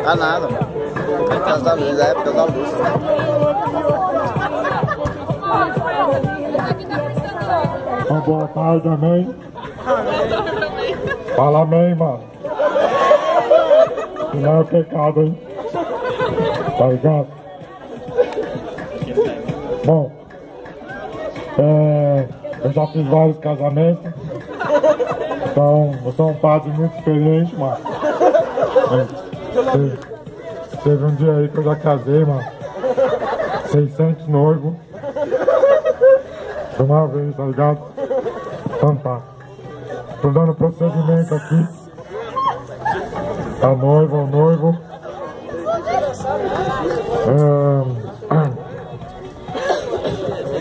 Tá nada. É por causa da luz, é por causa da luz. Uma boa tarde, amém? Fala amém, mano. Não é pecado, hein? Tá ligado? Bom, eu já fiz vários casamentos. Então, eu sou um padre muito experiente, mano. Teve um dia aí que eu já casei, mano. 600 noivos. De uma vez, tá ligado? Então tá. Tô dando procedimento aqui. A noiva, o noivo.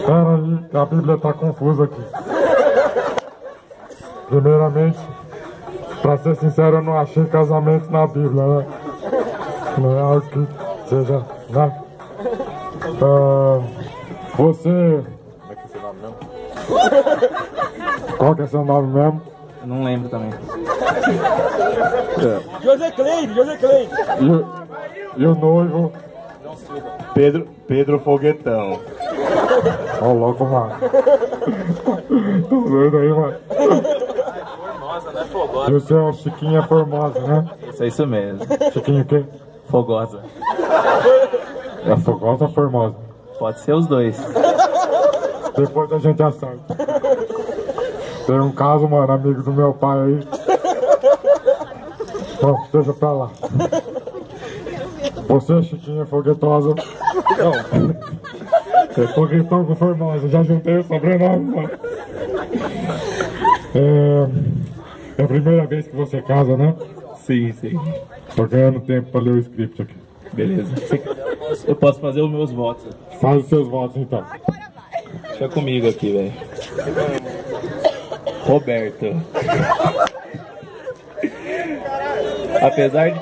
Cara, aí, a Bíblia tá confusa aqui. Primeiramente, pra ser sincero, eu não achei casamento na Bíblia, né? Não é algo que seja, né? Você... Qual que é seu nome mesmo? Não lembro também. José Cleide, José Cleide. E o noivo? Pedro Foguetão. Ó, louco, mano. Tô doido aí, mano. Formosa, né? Fogosa. E o seu Chiquinha Formosa, né? Isso mesmo. Chiquinho o quê? Fogosa. É Fogosa ou Formosa? Pode ser os dois. Depois a gente acerta. Tem um caso, mano, amigo do meu pai aí. Bom, deixa pra lá. Você, Chiquinha Foguetosa. Não. É Foguetão com Formosa. Já juntei o sobrenome, mano. É a primeira vez que você casa, né? Sim, sim. Tô ganhando tempo pra ler o script aqui. Beleza. Eu posso fazer os meus votos. Faz os seus votos, então. Deixa comigo aqui, velho. Roberto. Apesar de...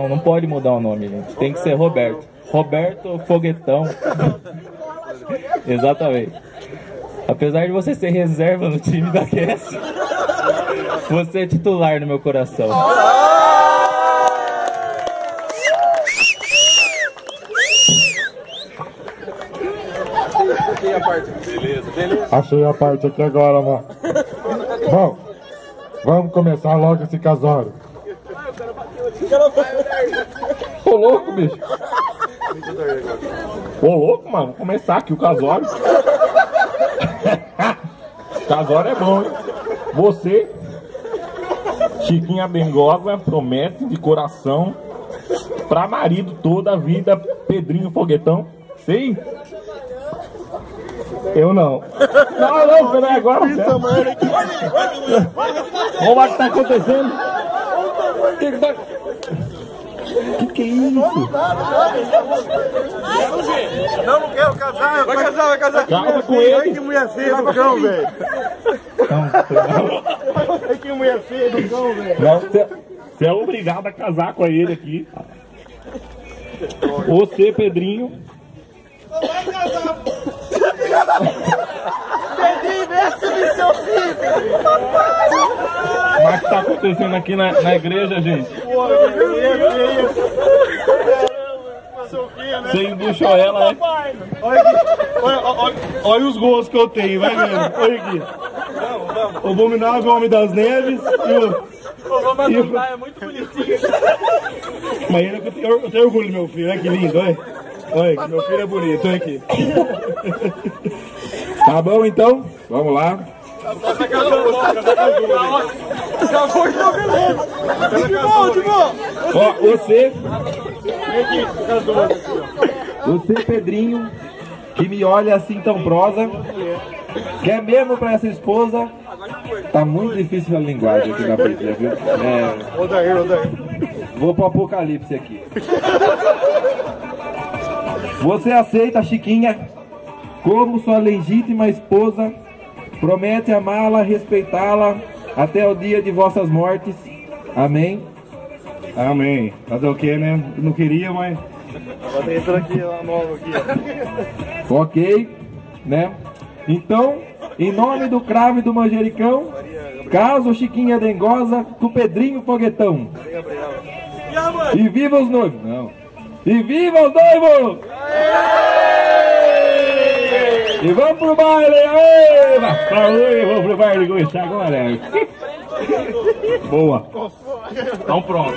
Não pode mudar o nome, gente. Tem que ser Roberto. Roberto Foguetão. Exatamente. Apesar de você ser reserva no time da Cast, você é titular no meu coração. Achei a parte aqui agora, mano. Bom, vamos começar logo esse casório. Ô louco, bicho. Ô louco, mano. Vou começar aqui o casório. Casório é bom, hein? Você, Chiquinha Bengosa, promete de coração pra marido toda a vida, Pedrinho Foguetão. Sim? Eu não. Não, peraí, agora. Olha lá o que tá acontecendo. Que é isso? Não quero casar. Vai casar. Casa com ele. Ai, que mulher feia do cão, velho. Ai, que mulher feia do cão, velho. Não, você é obrigado a casar com ele aqui. Você, Pedrinho. Vai casar. Pedrinho, vem assumir seu filho. Mas o que tá acontecendo aqui na igreja, gente? Você embuchou ela, né? Olha os gols que eu tenho, vai vendo. Olha aqui. O Abominável Homem das Neves e o... é muito bonitinho. Mas eu tenho orgulho do meu filho, olha que lindo, olha. Olha que meu filho é bonito, olha aqui. Tá bom, então? Vamos lá. Já foi, então beleza. De bom. Ó, você, Pedrinho, que me olha assim tão prosa, quer mesmo pra essa esposa? Tá muito difícil a linguagem aqui na Bíblia, viu? Odair. Vou pro Apocalipse aqui. Você aceita, Chiquinha, como sua legítima esposa, promete amá-la, respeitá-la até o dia de vossas mortes. Amém? Amém. Fazer o que, né? Não queria, mas... Agora entra aqui, a nova aqui. Ok, né? Então, em nome do Cravo e do Manjericão, caso Chiquinha Dengosa do Pedrinho Foguetão. E viva os noivos! Não. E viva os noivos! E vamos pro baile! Vamos pro baile começar agora! Boa! Então pronto!